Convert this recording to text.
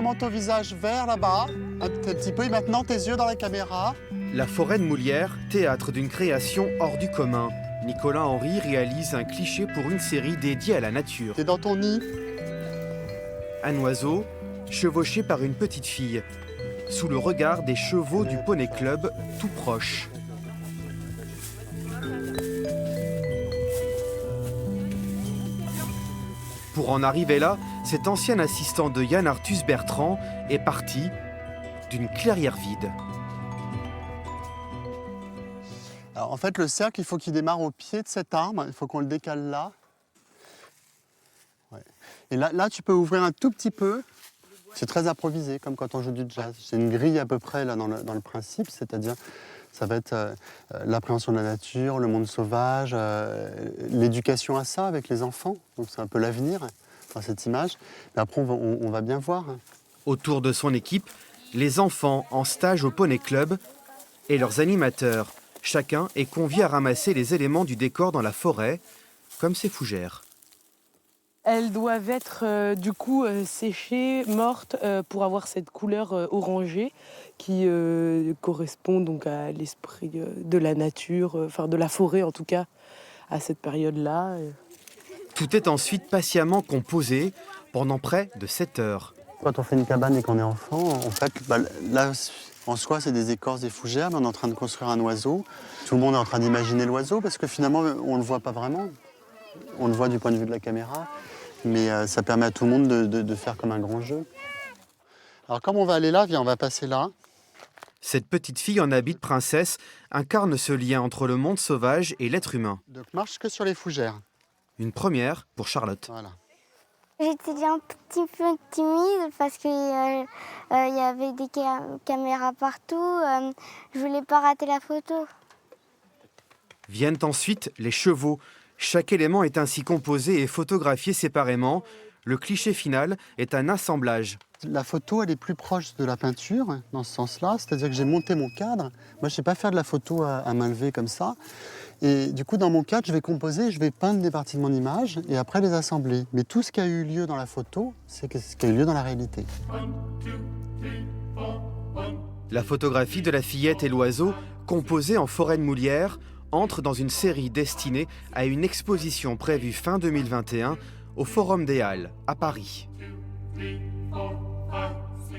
Un manteau visage vert là-bas, un petit peu, et maintenant tes yeux dans la caméra. La forêt de Moulières, théâtre d'une création hors du commun. Nicolas Henry réalise un cliché pour une série dédiée à la nature. T'es dans ton nid. Un oiseau, chevauché par une petite fille, sous le regard des chevaux du Poney Club, tout proche. Pour en arriver là, cet ancien assistant de Yann Arthus Bertrand est parti d'une clairière vide. Alors, en fait, le cercle, il faut qu'il démarre au pied de cet arbre. Il faut qu'on le décale là. Ouais. Et là, tu peux ouvrir un tout petit peu. C'est très improvisé, comme quand on joue du jazz. C'est une grille à peu près là, dans le principe, c'est-à-dire ça va être l'appréhension de la nature, le monde sauvage, l'éducation à ça avec les enfants. Donc c'est un peu l'avenir dans cette image. Mais après, on va bien voir. Autour de son équipe, les enfants en stage au Poney Club et leurs animateurs. Chacun est convié à ramasser les éléments du décor dans la forêt, comme ces fougères. Elles doivent être du coup séchées, mortes, pour avoir cette couleur orangée qui correspond donc à l'esprit de la nature, enfin de la forêt en tout cas, à cette période-là. Tout est ensuite patiemment composé pendant près de 7 heures. Quand on fait une cabane et qu'on est enfant, en fait, là, en soi, c'est des écorces, des fougères, mais on est en train de construire un oiseau. Tout le monde est en train d'imaginer l'oiseau parce que finalement, on ne le voit pas vraiment. On le voit du point de vue de la caméra, mais ça permet à tout le monde de faire comme un grand jeu. Alors comme on va aller là, viens, on va passer là. Cette petite fille en habit de princesse incarne ce lien entre le monde sauvage et l'être humain. Donc marche que sur les fougères. Une première pour Charlotte. Voilà. J'étais un petit peu timide parce qu'il y avait des caméras partout. Je voulais pas rater la photo. Viennent ensuite les chevaux. Chaque élément est ainsi composé et photographié séparément. Le cliché final est un assemblage. La photo, elle est plus proche de la peinture, dans ce sens-là. C'est-à-dire que j'ai monté mon cadre. Moi, je ne sais pas faire de la photo à main levée comme ça. Et du coup, dans mon cadre, je vais composer, je vais peindre des parties de mon image et après les assembler. Mais tout ce qui a eu lieu dans la photo, c'est ce qui a eu lieu dans la réalité. La photographie de la fillette et l'oiseau, composée en forêt de Moulières, entre dans une série destinée à une exposition prévue fin 2021 au Forum des Halles, à Paris. 2, 3, 4, 5.